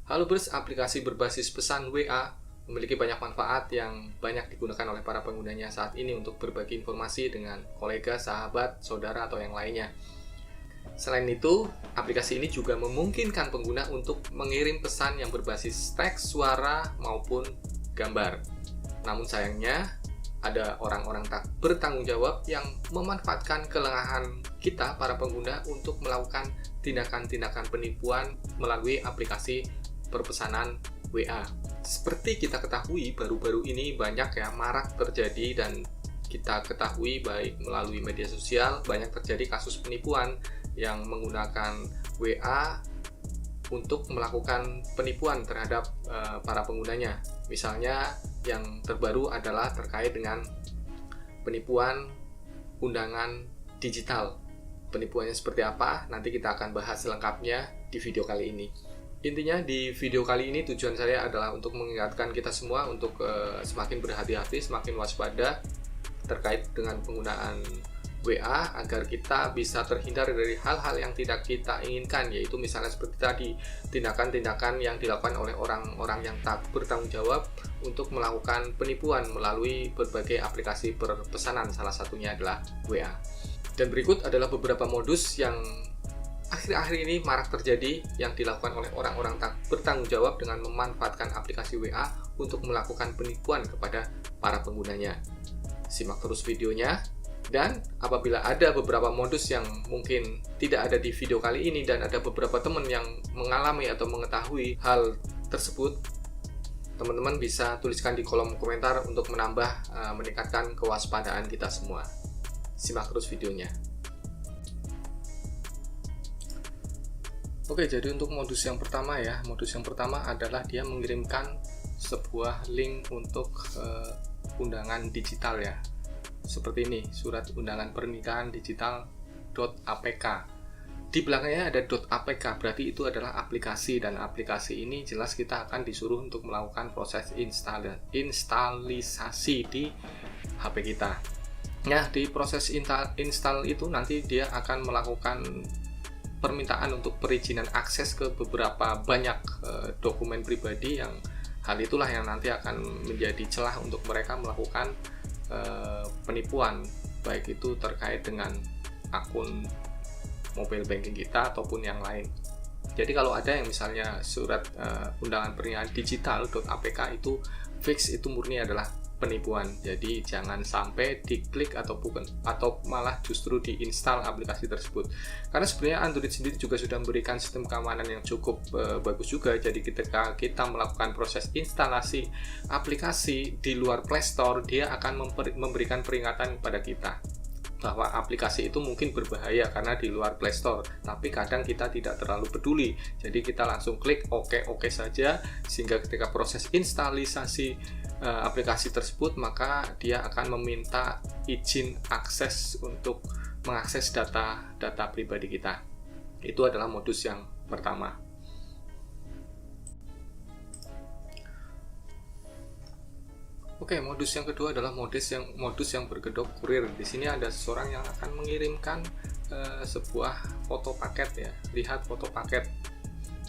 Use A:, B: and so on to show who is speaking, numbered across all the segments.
A: Halo Bers, aplikasi berbasis pesan WA memiliki banyak manfaat yang banyak digunakan oleh para penggunanya saat ini untuk berbagi informasi dengan kolega, sahabat, saudara, atau yang lainnya. Selain itu, aplikasi ini juga memungkinkan pengguna untuk mengirim pesan yang berbasis teks, suara, maupun gambar. Namun sayangnya, ada orang-orang tak bertanggung jawab yang memanfaatkan kelengahan kita, para pengguna, untuk melakukan tindakan-tindakan penipuan melalui aplikasi perpesanan WA. Seperti kita ketahui, baru-baru ini banyak marak terjadi, dan kita ketahui baik melalui media sosial banyak terjadi kasus penipuan yang menggunakan WA untuk melakukan penipuan terhadap para penggunanya. Misalnya yang terbaru adalah terkait dengan penipuan undangan digital. Penipuannya seperti apa? Nanti kita akan bahas selengkapnya di video kali ini. Intinya di video kali ini tujuan saya adalah untuk mengingatkan kita semua untuk semakin berhati-hati, semakin waspada terkait dengan penggunaan WA agar kita bisa terhindar dari hal-hal yang tidak kita inginkan, yaitu misalnya seperti tadi, tindakan-tindakan yang dilakukan oleh orang-orang yang tak bertanggung jawab untuk melakukan penipuan melalui berbagai aplikasi perpesanan, salah satunya adalah WA. Dan berikut adalah beberapa modus yang akhir-akhir ini marak terjadi yang dilakukan oleh orang-orang tak bertanggung jawab dengan memanfaatkan aplikasi WA untuk melakukan penipuan kepada para penggunanya. Simak terus videonya, dan apabila ada beberapa modus yang mungkin tidak ada di video kali ini dan ada beberapa teman yang mengalami atau mengetahui hal tersebut, teman-teman bisa tuliskan di kolom komentar untuk meningkatkan kewaspadaan kita semua. Simak terus videonya. Oke, jadi untuk modus yang pertama modus yang pertama adalah dia mengirimkan sebuah link untuk undangan digital seperti ini, surat undangan pernikahan digital.apk. Di belakangnya ada .apk, berarti itu adalah aplikasi, dan aplikasi ini jelas kita akan disuruh untuk melakukan proses instalisasi di HP kita. Nah, di proses install itu nanti dia akan melakukan permintaan untuk perizinan akses ke beberapa banyak dokumen pribadi, yang hal itulah yang nanti akan menjadi celah untuk mereka melakukan penipuan, baik itu terkait dengan akun mobile banking kita ataupun yang lain. Jadi kalau ada yang misalnya surat undangan pernikahan digital.apk itu fix, itu murni adalah penipuan. Jadi jangan sampai diklik atau malah justru diinstal aplikasi tersebut. Karena sebenarnya Android sendiri juga sudah memberikan sistem keamanan yang cukup bagus juga. Jadi ketika kita melakukan proses instalasi aplikasi di luar Play Store, dia akan memberikan peringatan kepada kita bahwa aplikasi itu mungkin berbahaya karena di luar Play Store, tapi kadang kita tidak terlalu peduli, jadi kita langsung klik oke saja, sehingga ketika proses instalisasi aplikasi tersebut, maka dia akan meminta izin akses untuk mengakses data pribadi kita. Itu adalah modus yang pertama. Oke, modus yang kedua adalah modus yang berkedok kurir. Di sini ada seseorang yang akan mengirimkan sebuah foto paket lihat foto paket,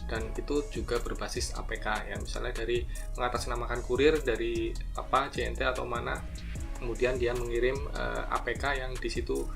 A: dan itu juga berbasis APK misalnya dari mengatasnamakan kurir dari JNT atau mana, kemudian dia mengirim APK yang di situ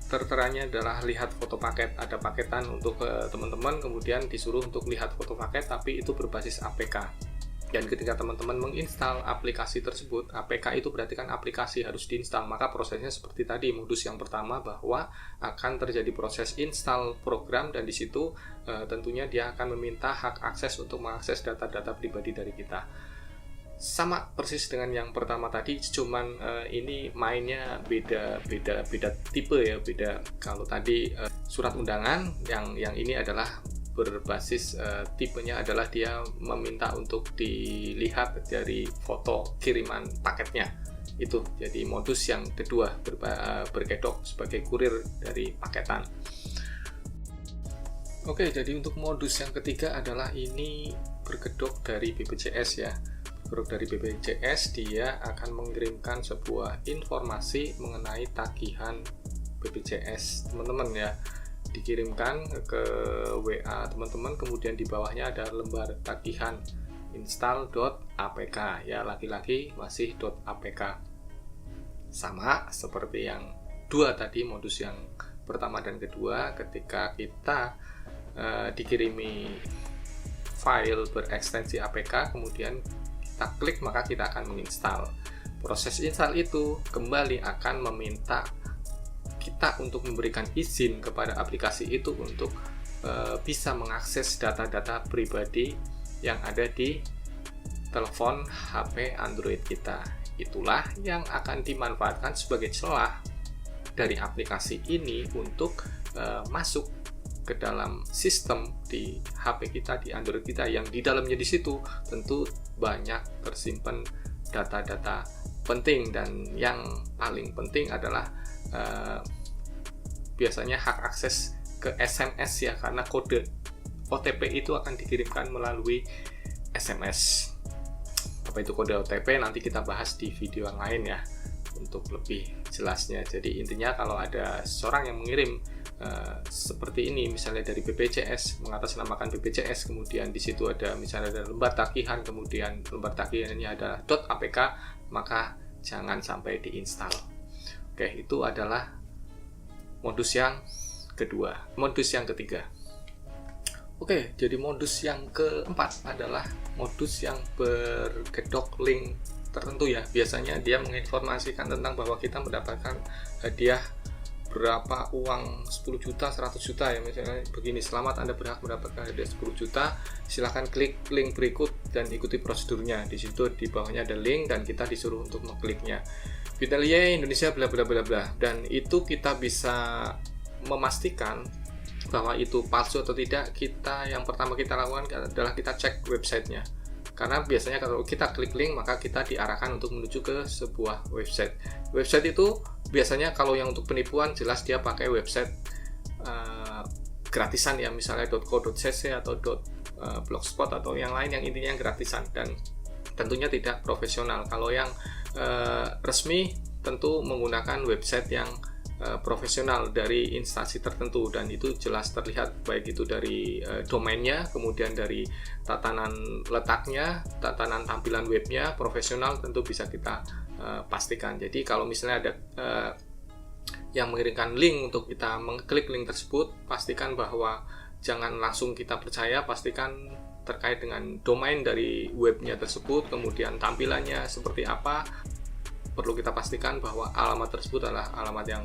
A: terteranya adalah lihat foto paket, ada paketan untuk teman-teman, kemudian disuruh untuk lihat foto paket, tapi itu berbasis APK. Dan ketika teman-teman menginstal aplikasi tersebut, APK itu berarti kan aplikasi harus diinstal, maka prosesnya seperti tadi modus yang pertama, bahwa akan terjadi proses install program, dan di situ tentunya dia akan meminta hak akses untuk mengakses data-data pribadi dari kita. Sama persis dengan yang pertama tadi, cuman ini mainnya beda tipe beda. Kalau tadi surat undangan, yang ini adalah berbasis tipenya adalah dia meminta untuk dilihat dari foto kiriman paketnya. Itu jadi modus yang kedua, berkedok sebagai kurir dari paketan. Oke, jadi untuk modus yang ketiga adalah ini berkedok dari BPJS Berkedok dari BPJS, dia akan mengirimkan sebuah informasi mengenai tagihan BPJS teman-teman dikirimkan ke WA teman-teman, kemudian di bawahnya ada lembar tagihan install.apk, ya lagi-lagi masih .apk. Sama seperti yang dua tadi, modus yang pertama dan kedua, ketika kita dikirimi file berekstensi APK, kemudian kita klik, maka kita akan menginstal. Proses install itu kembali akan meminta kita untuk memberikan izin kepada aplikasi itu untuk bisa mengakses data-data pribadi yang ada di telepon HP Android kita. Itulah yang akan dimanfaatkan sebagai celah dari aplikasi ini untuk masuk ke dalam sistem di HP kita, di Android kita, yang di dalamnya di situ tentu banyak tersimpan data-data penting, dan yang paling penting adalah biasanya hak akses ke SMS, ya, karena kode OTP itu akan dikirimkan melalui SMS. Apa itu kode OTP nanti kita bahas di video yang lain ya untuk lebih jelasnya. Jadi intinya kalau ada seorang yang mengirim seperti ini, misalnya dari BPJS, mengatasnamakan BPJS, kemudian di situ ada misalnya ada lembar tagihan, kemudian lembar tagihan ini ada .apk, maka jangan sampai diinstal. Oke, itu adalah modus yang kedua. Modus yang ketiga. Oke, jadi modus yang keempat adalah modus yang berkedok link tertentu, ya. Biasanya dia menginformasikan tentang bahwa kita mendapatkan hadiah berapa uang, 10 juta, 100 juta, ya, misalnya begini, selamat Anda berhak mendapatkan hadiah 10 juta, silahkan klik link berikut dan ikuti prosedurnya. Di situ di bawahnya ada link dan kita disuruh untuk mengkliknya. Vitalie Indonesia bla bla bla bla, dan itu kita bisa memastikan bahwa itu palsu atau tidak. Yang pertama kita lakukan adalah kita cek websitenya, karena biasanya kalau kita klik link maka kita diarahkan untuk menuju ke sebuah website. Website itu biasanya kalau yang untuk penipuan jelas dia pakai website gratisan, ya, misalnya .co.cc atau .blogspot atau yang lain yang intinya yang gratisan, dan tentunya tidak profesional. Kalau yang resmi tentu menggunakan website yang profesional dari instansi tertentu, dan itu jelas terlihat baik itu dari domainnya, kemudian dari tatanan letaknya, tatanan tampilan webnya profesional, tentu bisa kita pastikan. Jadi kalau misalnya ada yang mengirimkan link untuk kita mengklik link tersebut, pastikan bahwa jangan langsung kita percaya, pastikan terkait dengan domain dari webnya tersebut, kemudian tampilannya seperti apa. Perlu kita pastikan bahwa alamat tersebut adalah alamat yang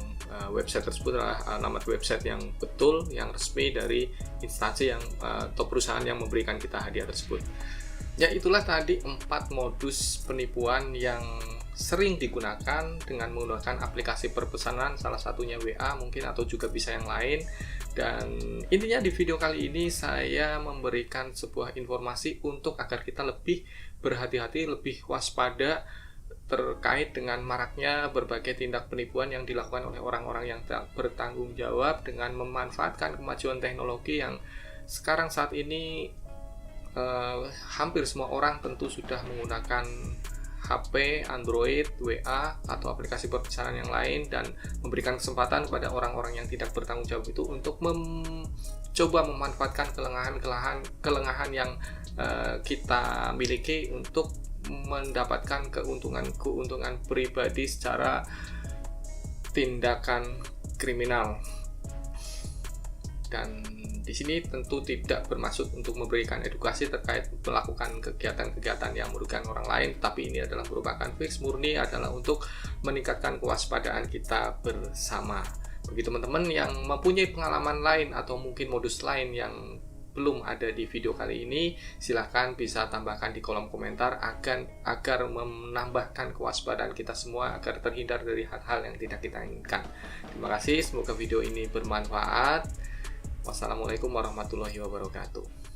A: website tersebut adalah alamat website yang betul, yang resmi dari instansi yang atau perusahaan yang memberikan kita hadiah tersebut. Ya, itulah tadi 4 modus penipuan yang sering digunakan dengan menggunakan aplikasi perpesanan, salah satunya WA mungkin, atau juga bisa yang lain. Dan intinya di video kali ini saya memberikan sebuah informasi untuk agar kita lebih berhati-hati, lebih waspada terkait dengan maraknya berbagai tindak penipuan yang dilakukan oleh orang-orang yang tak bertanggung jawab dengan memanfaatkan kemajuan teknologi yang sekarang saat ini hampir semua orang tentu sudah menggunakan HP, Android, WA, atau aplikasi perpesanan yang lain, dan memberikan kesempatan kepada orang-orang yang tidak bertanggung jawab itu untuk coba memanfaatkan kelengahan yang kita miliki untuk mendapatkan keuntungan pribadi secara tindakan kriminal. Dan di sini tentu tidak bermaksud untuk memberikan edukasi terkait melakukan kegiatan-kegiatan yang merugikan orang lain, tapi ini adalah merupakan fix murni adalah untuk meningkatkan kewaspadaan kita bersama. Bagi teman-teman yang mempunyai pengalaman lain atau mungkin modus lain yang belum ada di video kali ini, silahkan bisa tambahkan di kolom komentar agar menambahkan kewaspadaan kita semua agar terhindar dari hal-hal yang tidak kita inginkan. Terima kasih, semoga video ini bermanfaat. Wassalamualaikum warahmatullahi wabarakatuh.